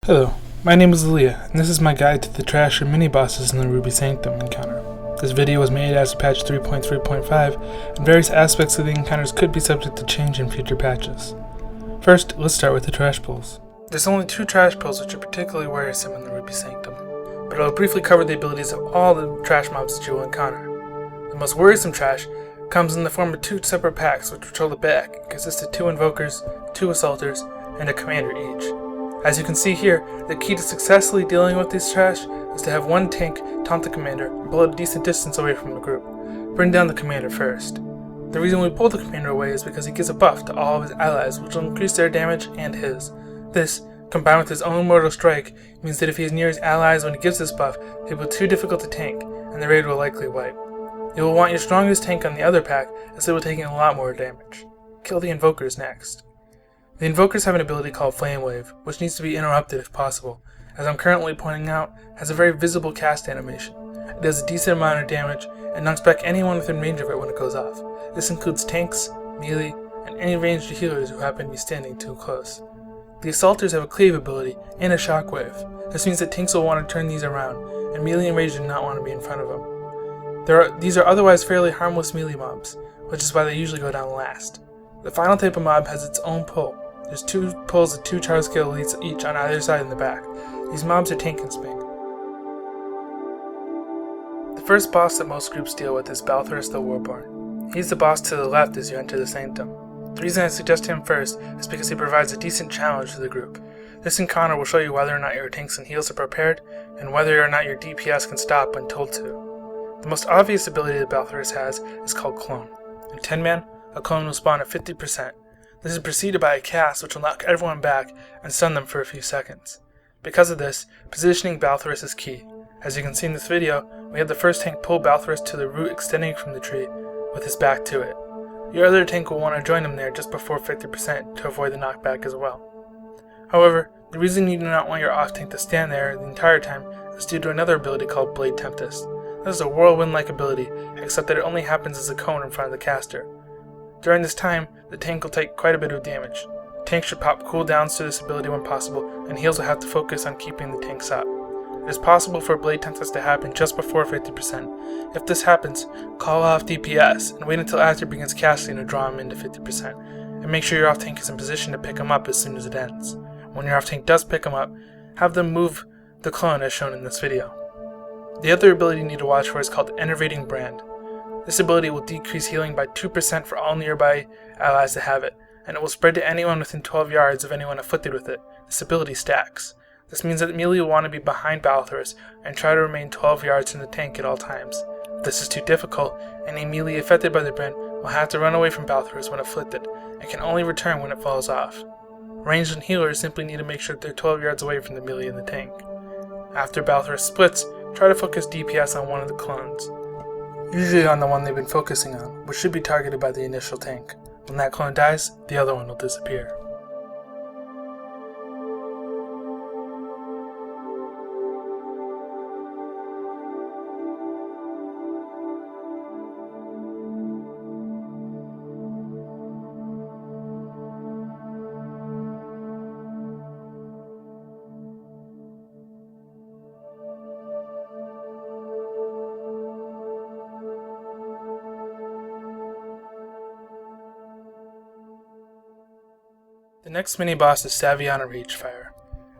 Hello, my name is Halion, and this is my guide to the trash or mini-bosses in the Ruby Sanctum encounter. This video was made as of patch 3.3.5, and various aspects of the encounters could be subject to change in future patches. First, let's start with the trash pulls. There's only 2 trash pulls which are particularly worrisome in the Ruby Sanctum, but I'll briefly cover the abilities of all the trash mobs that you will encounter. The most worrisome trash comes in the form of 2 separate packs which patrol the back and consist of 2 invokers, 2 assaulters, and a commander each. As you can see here, the key to successfully dealing with these trash is to have one tank taunt the commander and pull it a decent distance away from the group. Bring down the commander first. The reason we pull the commander away is because he gives a buff to all of his allies which will increase their damage and his. This, combined with his own mortal strike, means that if he is near his allies when he gives this buff, they will be too difficult to tank, and the raid will likely wipe. You will want your strongest tank on the other pack, as they will take in a lot more damage. Kill the invokers next. The invokers have an ability called Flame Wave, which needs to be interrupted if possible, as I'm currently pointing out, has a very visible cast animation. It does a decent amount of damage, and knocks back anyone within range of it when it goes off. This includes tanks, melee, and any ranged healers who happen to be standing too close. The assaulters have a cleave ability and a shockwave. This means that tanks will want to turn these around, and melee and ranged do not want to be in front of them. These are otherwise fairly harmless melee mobs, which is why they usually go down last. The final type of mob has its own pull. There's 2 pulls of 2 charge scale elites each on either side in the back. These mobs are tank and spink. The first boss that most groups deal with is Balthorus the Warborn. He's the boss to the left as you enter the Sanctum. The reason I suggest him first is because he provides a decent challenge to the group. This encounter will show you whether or not your tanks and heals are prepared, and whether or not your DPS can stop when told to. The most obvious ability that Balthorus has is called Clone. In 10-man, a clone will spawn at 50%. This is preceded by a cast which will knock everyone back and stun them for a few seconds. Because of this, positioning Balthorus is key. As you can see in this video, we have the first tank pull Balthorus to the root extending from the tree with his back to it. Your other tank will want to join him there just before 50% to avoid the knockback as well. However, the reason you do not want your off tank to stand there the entire time is due to another ability called Blade Tempest. This is a whirlwind-like ability, except that it only happens as a cone in front of the caster. During this time, the tank will take quite a bit of damage. Tanks should pop cooldowns to this ability when possible, and heals will have to focus on keeping the tanks up. It is possible for a Blade Tempest to happen just before 50%. If this happens, call off DPS, and wait until after it begins casting to draw him into 50%, and make sure your off tank is in position to pick him up as soon as it ends. When your off tank does pick him up, have them move the clone as shown in this video. The other ability you need to watch for is called Enervating Brand. This ability will decrease healing by 2% for all nearby allies that have it, and it will spread to anyone within 12 yards of anyone afflicted with it. This ability stacks. This means that melee will want to be behind Balthorus and try to remain 12 yards from the tank at all times. If this is too difficult, any melee affected by the brand will have to run away from Balthorus when afflicted, and can only return when it falls off. Ranged and healers simply need to make sure that they're 12 yards away from the melee in the tank. After Balthorus splits, try to focus DPS on one of the clones. Usually on the one they've been focusing on, which should be targeted by the initial tank. When that clone dies, the other one will disappear. The next mini-boss is Saviana Ragefire,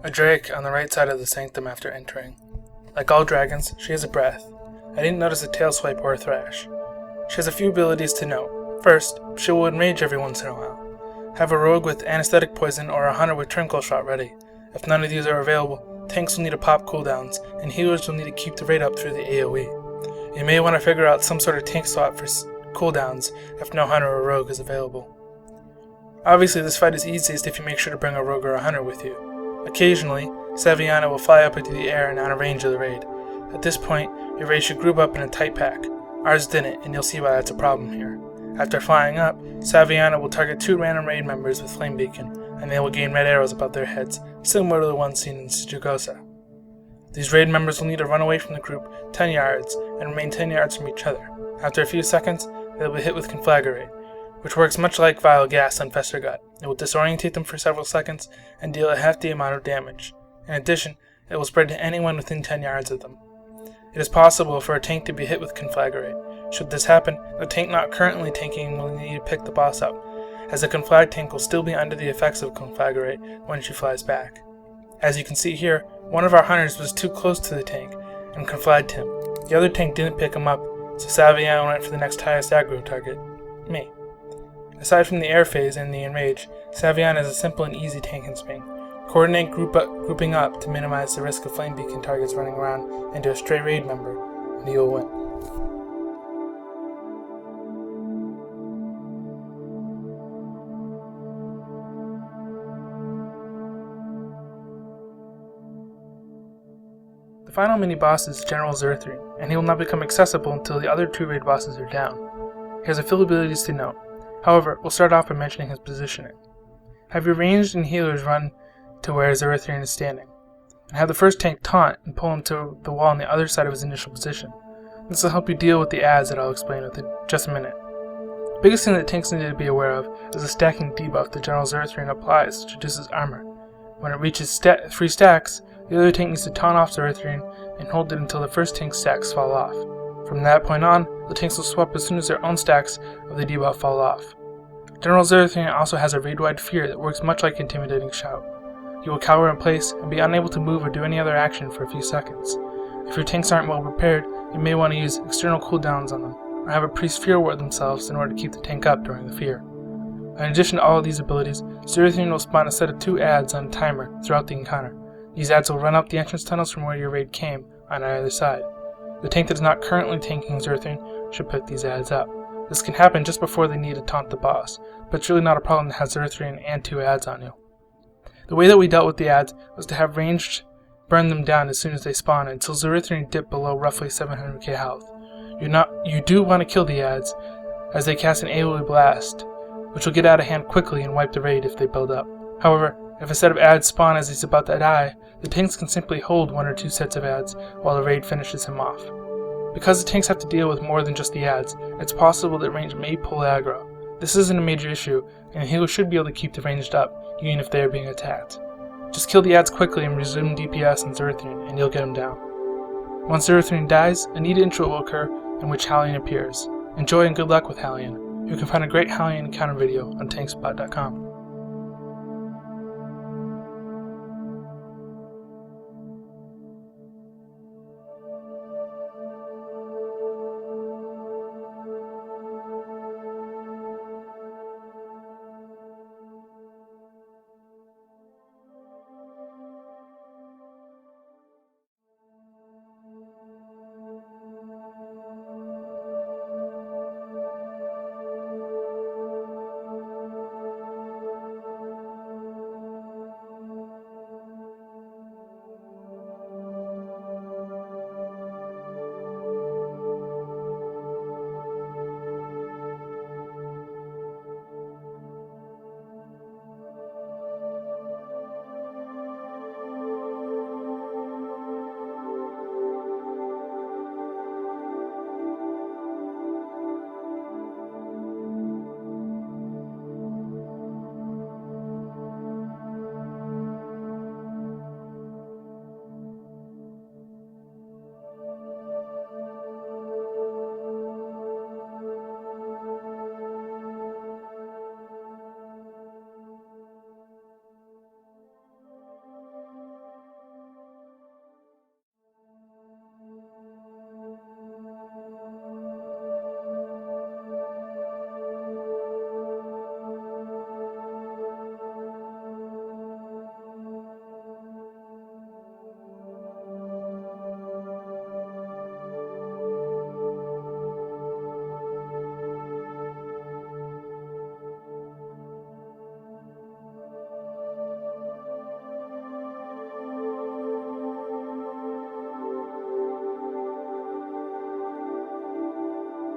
a Drake on the right side of the Sanctum after entering. Like all dragons, she has a breath. I didn't notice a tail swipe or a thrash. She has a few abilities to note. First, she will enrage every once in a while. Have a rogue with anesthetic poison or a hunter with tranquil shot ready. If none of these are available, tanks will need to pop cooldowns, and healers will need to keep the rate up through the AoE. You may want to figure out some sort of tank swap for cooldowns if no hunter or rogue is available. Obviously, this fight is easiest if you make sure to bring a rogue or a hunter with you. Occasionally, Saviana will fly up into the air and out of range of the raid. At this point, your raid should group up in a tight pack. Ours didn't, and you'll see why that's a problem here. After flying up, Saviana will target 2 random raid members with Flame Beacon, and they will gain red arrows above their heads, similar to the ones seen in Saragossa. These raid members will need to run away from the group 10 yards and remain 10 yards from each other. After a few seconds, they will be hit with Conflagrate, which works much like Vile Gas on Festergut. It will disorientate them for several seconds and deal a hefty amount of damage. In addition, it will spread to anyone within 10 yards of them. It is possible for a tank to be hit with conflagrate. Should this happen, the tank not currently tanking will need to pick the boss up, as the conflag tank will still be under the effects of conflagrate when she flies back. As you can see here, one of our hunters was too close to the tank and conflagged him. The other tank didn't pick him up, so Savian went for the next highest aggro target, me. Aside from the air phase and the enrage, Savian is a simple and easy tank and spring. Coordinate grouping up to minimize the risk of flame beacon targets running around into a stray raid member, and you'll win. The final mini-boss is General Zerthrin, and he will not become accessible until the other 2 raid bosses are down. He has a few abilities to note. However, we'll start off by mentioning his positioning. Have your ranged and healers run to where Zerthrin is standing, and have the first tank taunt and pull him to the wall on the other side of his initial position. This will help you deal with the adds that I'll explain within just a minute. The biggest thing that tanks need to be aware of is the stacking debuff that General Zerthrin applies to reduce his armor. When it reaches 3 stacks, the other tank needs to taunt off Zerthrin and hold it until the first tank's stacks fall off. From that point on, the tanks will swap as soon as their own stacks of the debuff fall off. General Zerthrin also has a raid-wide fear that works much like Intimidating Shout. You will cower in place and be unable to move or do any other action for a few seconds. If your tanks aren't well prepared, you may want to use external cooldowns on them, or have a priest fear ward themselves in order to keep the tank up during the fear. In addition to all of these abilities, Zerthrin will spawn a set of 2 adds on a timer throughout the encounter. These adds will run up the entrance tunnels from where your raid came, on either side. The tank that is not currently tanking Zerthrin should pick these adds up. This can happen just before they need to taunt the boss, but it's really not a problem to have Zerthrin and 2 adds on you. The way that we dealt with the adds was to have ranged burn them down as soon as they spawn until Zerthrin dipped below roughly 700k health. You do want to kill the adds, as they cast an AoE blast, which will get out of hand quickly and wipe the raid if they build up. However, if a set of adds spawn as he's about to die, the tanks can simply hold 1 or 2 sets of adds while the raid finishes him off. Because the tanks have to deal with more than just the adds, it's possible that range may pull aggro. This isn't a major issue, and the healer should be able to keep the ranged up, even if they are being attacked. Just kill the adds quickly and resume DPS on Zerthrin, and you'll get him down. Once Zerthrin dies, a neat intro will occur in which Halion appears. Enjoy and good luck with Halion. You can find a great Halion encounter video on TankSpot.com.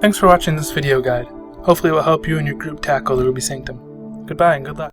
Thanks for watching this video guide. Hopefully it will help you and your group tackle the Ruby Sanctum. Goodbye and good luck.